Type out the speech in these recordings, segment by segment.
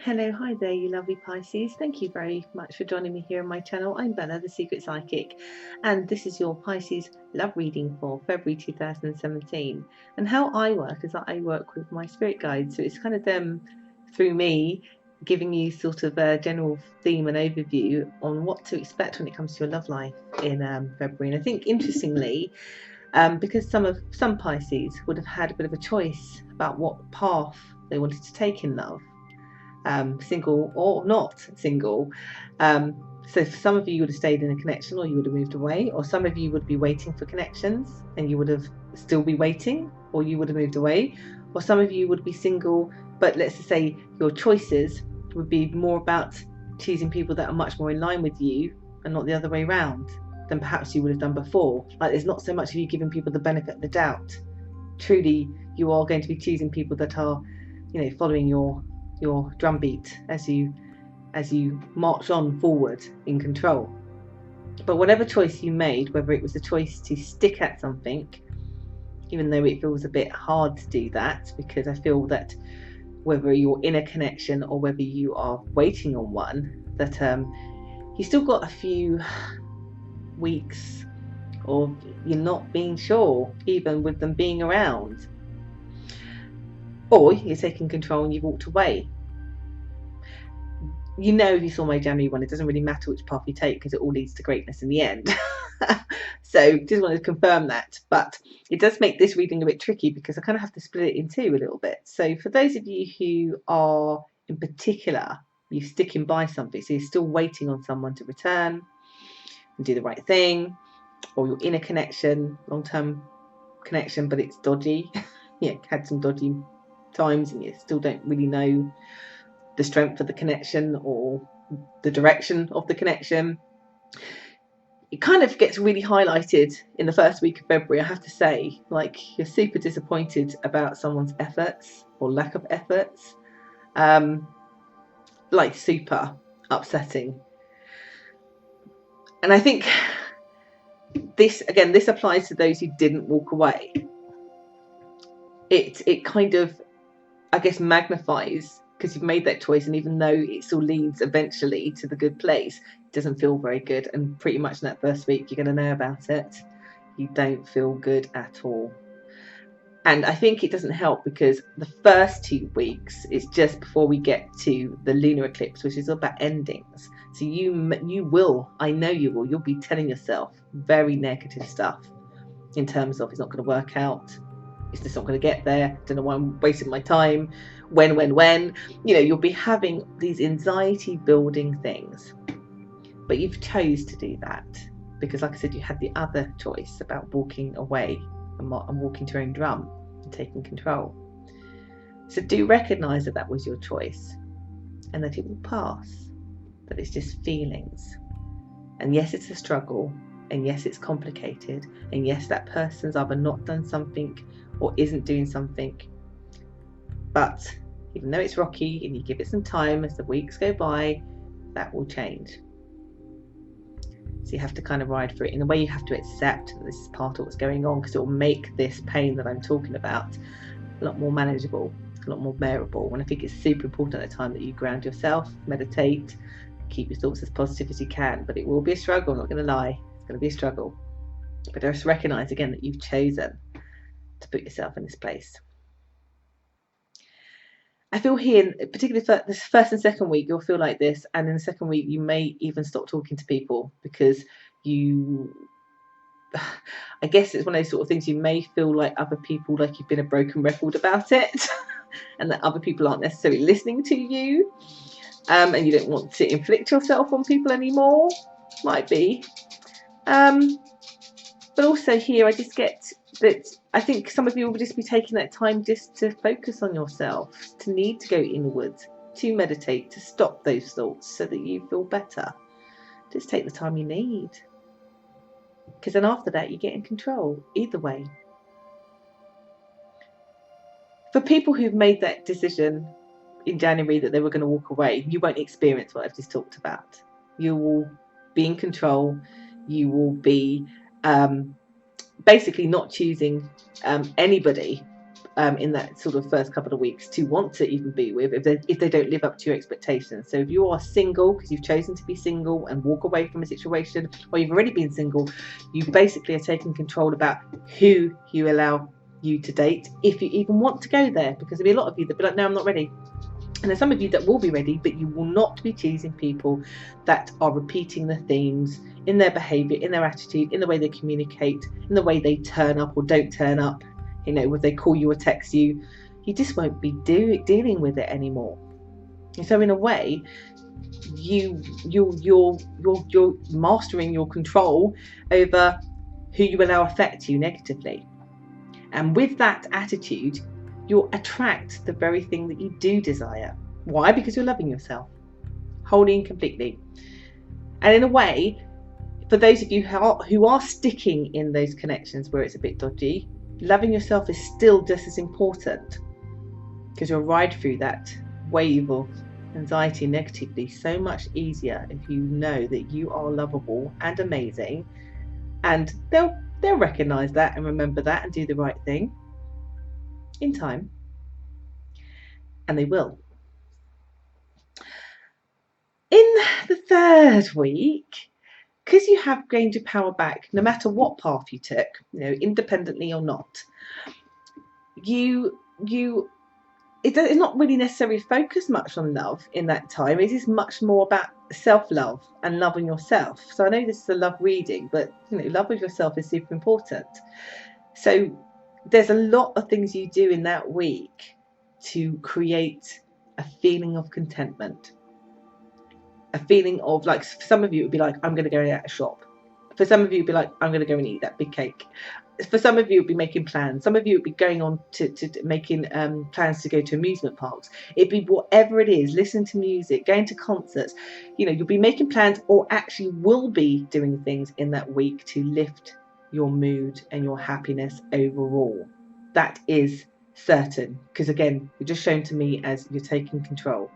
Hello, hi there, you lovely Pisces. Thank you very much for joining me here on my channel. I'm Bella, the Secret Psychic, and this is your Pisces love reading for February 2017. And how I work is that I work with my spirit guides, so it's kind of them through me giving you sort of a general theme and overview on what to expect when it comes to your love life in February. And I think interestingly, because some Pisces would have had a bit of a choice about what path they wanted to take in love. Single or not single. So for some of you would have stayed in a connection, or you would have moved away, or some of you would be waiting for connections and you would have still be waiting, or you would have moved away, or some of you would be single, but let's just say your choices would be more about choosing people that are much more in line with you and not the other way around than perhaps you would have done before. Like, there's not so much of you giving people the benefit of the doubt. Truly, you are going to be choosing people that are, following your drumbeat as you march on forward in control. But whatever choice you made, whether it was a choice to stick at something, even though it feels a bit hard to do that, because I feel that whether you're in a connection or whether you are waiting on one, that you still got a few weeks of you're not being sure, even with them being around. Or you're taking control and you've walked away. You know, if you saw my January one, it doesn't really matter which path you take because it all leads to greatness in the end. So just wanted to confirm that. But it does make this reading a bit tricky because I kind of have to split it in two a little bit. So for those of you who are in particular, you're sticking by something, so you're still waiting on someone to return and do the right thing, or you're in a connection, long-term connection, but it's dodgy. Had some dodgy times and you still don't really know the strength of the connection or the direction of the connection. It kind of gets really highlighted in the first week of February, I have to say. Like, you're super disappointed about someone's efforts or lack of efforts. Like, super upsetting. And I think this applies to those who didn't walk away. It kind of, I guess, magnifies, because you've made that choice, and even though it still leads eventually to the good place, it doesn't feel very good. And pretty much in that first week you're going to know about it. You don't feel good at all. And I think it doesn't help because the first 2 weeks is just before we get to the lunar eclipse, which is all about endings. So you will, I know you will, you'll be telling yourself very negative stuff in terms of it's not going to work out, it's just not going to get there, don't know why I'm wasting my time, when. You'll be having these anxiety building things. But you've chose to do that because, like I said, you had the other choice about walking away and walking to your own drum and taking control. So do recognize that was your choice and that it will pass, that it's just feelings. And yes, it's a struggle, and yes, it's complicated, and yes, that person's either not done something or isn't doing something. But even though it's rocky and you give it some time, as the weeks go by, that will change. So you have to kind of ride through it. In a way, you have to accept that this is part of what's going on, because it will make this pain that I'm talking about a lot more manageable, a lot more bearable. And I think it's super important at the time that you ground yourself, meditate, keep your thoughts as positive as you can. But it will be a struggle, I'm not going to lie. It's going to be a struggle. But just recognize again that you've chosen to put yourself in this place. I feel here, particularly for this first and second week, you'll feel like this, and in the second week you may even stop talking to people because I guess it's one of those sort of things, you may feel like other people, like you've been a broken record about it and that other people aren't necessarily listening to you, and you don't want to inflict yourself on people anymore. Might be. But also here I just get that I think some of you will just be taking that time just to focus on yourself, to need to go inward, to meditate, to stop those thoughts so that you feel better. Just take the time you need, because then after that you get in control either way. For people who've made that decision in January that they were going to walk away, you won't experience what I've just talked about. You will be in control. You will be basically not choosing anybody in that sort of first couple of weeks to want to even be with if they don't live up to your expectations. So if you are single because you've chosen to be single and walk away from a situation, or you've already been single, you basically are taking control about who you allow you to date, if you even want to go there, because there'll be a lot of you that be like, no, I'm not ready. And there's some of you that will be ready, but you will not be choosing people that are repeating the themes in their behaviour, in their attitude, in the way they communicate, in the way they turn up or don't turn up. You know, when they call you or text you, you just won't be dealing with it anymore. And so in a way, you're mastering your control over who you allow affect you negatively. And with that attitude, you'll attract the very thing that you do desire. Why? Because you're loving yourself wholly and completely. And in a way, for those of you who are sticking in those connections where it's a bit dodgy, loving yourself is still just as important, because you'll ride through that wave of anxiety negatively so much easier if you know that you are lovable and amazing, and they'll recognize that and remember that and do the right thing in time, and they will. In the third week, because you have gained your power back, no matter what path you took, you know, independently or not, it's not really necessarily focused much on love in that time. It is much more about self-love and loving yourself. So I know this is a love reading, but you know, love of yourself is super important. So there's a lot of things you do in that week to create a feeling of contentment. A feeling of, like, for some of you it would be like, I'm going to go out and shop. For some of you it would be like, I'm going to go and eat that big cake. For some of you it would be making plans. Some of you it would be going on to making plans to go to amusement parks. It'd be whatever it is, listening to music, going to concerts. You know, you'll be making plans, or actually will be doing things in that week to lift your mood and your happiness overall. That is certain, because again, you're just shown to me as you're taking control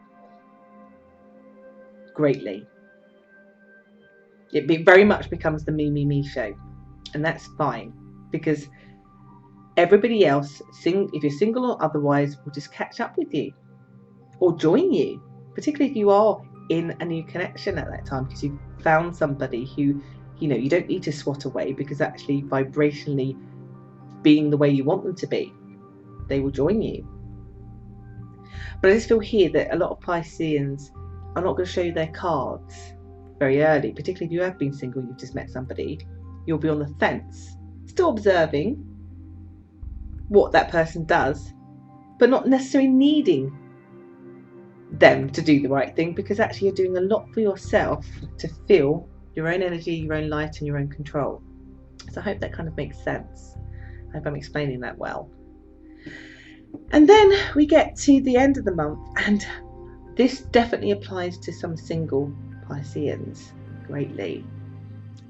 greatly. It very much becomes the me show, and that's fine, because everybody else, if you're single or otherwise, will just catch up with you or join you, particularly if you are in a new connection at that time, because you've found somebody who, you know, you don't need to swat away, because actually vibrationally being the way you want them to be, they will join you. But I just feel here that a lot of Pisceans are not going to show you their cards very early, particularly if you have been single, you've just met somebody. You'll be on the fence, still observing what that person does, but not necessarily needing them to do the right thing, because actually you're doing a lot for yourself to feel your own energy, your own light, and your own control. So I hope that kind of makes sense. I hope I'm explaining that well. And then we get to the end of the month, and this definitely applies to some single Pisceans greatly,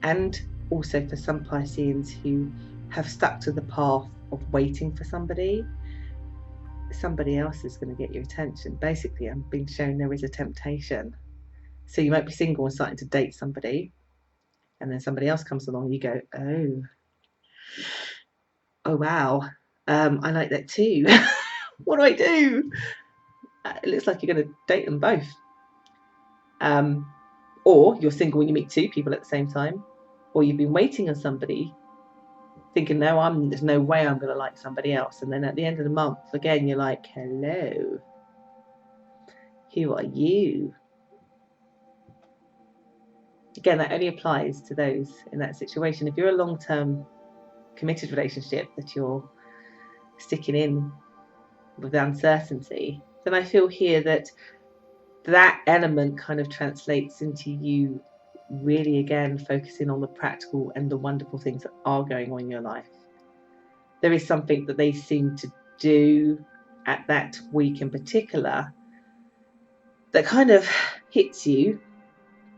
and also for some Pisceans who have stuck to the path of waiting for somebody. Somebody else is going to get your attention. Basically, I'm being shown there is a temptation. So you might be single and starting to date somebody, and then somebody else comes along and you go, oh wow, I like that too. What do I do? It looks like you're going to date them both. Or you're single and you meet two people at the same time, or you've been waiting on somebody thinking, no, there's no way I'm going to like somebody else, and then at the end of the month again you're like, hello, who are you? Again, that only applies to those in that situation. If you're a long-term committed relationship that you're sticking in with uncertainty, then I feel here that element kind of translates into you really, again, focusing on the practical and the wonderful things that are going on in your life. There is something that they seem to do at that week in particular that kind of hits you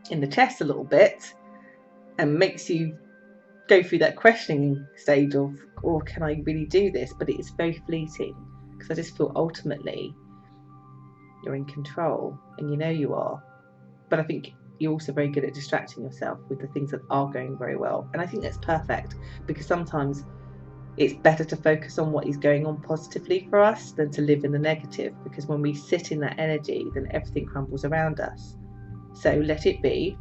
in the chest a little bit and makes you go through that questioning stage of, oh, can I really do this? But it is very fleeting, because I just feel ultimately you're in control, and you know you are. But I think you're also very good at distracting yourself with the things that are going very well, and I think that's perfect, because sometimes It's better to focus on what is going on positively for us than to live in the negative, because when we sit in that energy, then everything crumbles around us. So let it be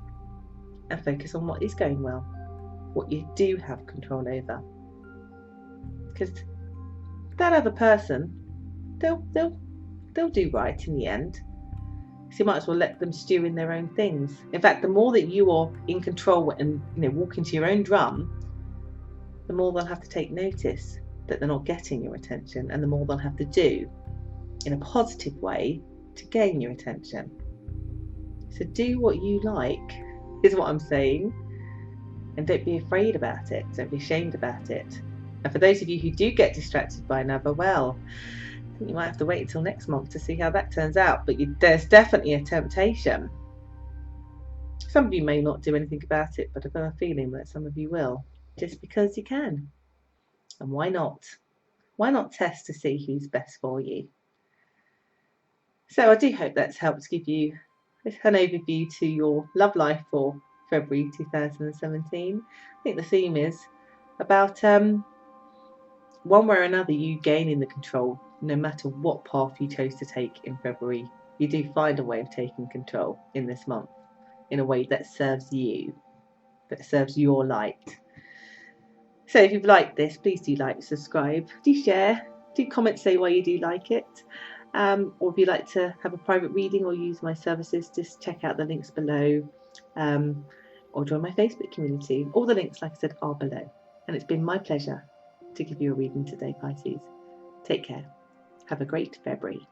and focus on what is going well, what you do have control over. Because that other person, they'll do right in the end. So you might as well let them stew in their own things. In fact, the more that you are in control and walking to your own drum, the more they'll have to take notice that they're not getting your attention, and the more they'll have to do in a positive way to gain your attention. So do what you like, is what I'm saying, and don't be afraid about it. Don't be ashamed about it. And for those of you who do get distracted by another, well, I think you might have to wait until next month to see how that turns out. But there's definitely a temptation. Some of you may not do anything about it, but I've got a feeling that some of you will, just because you can. And why not? Why not test to see who's best for you? So I do hope that's helped give you an overview to your love life for February 2017. I think the theme is about one way or another you gaining the control, no matter what path you chose to take in February. You do find a way of taking control in this month in a way that serves you, that serves your light. So if you've liked this, please do like, subscribe, do share, do comment, say why you do like it. Or if you'd like to have a private reading or use my services, just check out the links below, or join my Facebook community. All the links, like I said, are below. And it's been my pleasure to give you a reading today, Pisces. Take care. Have a great February.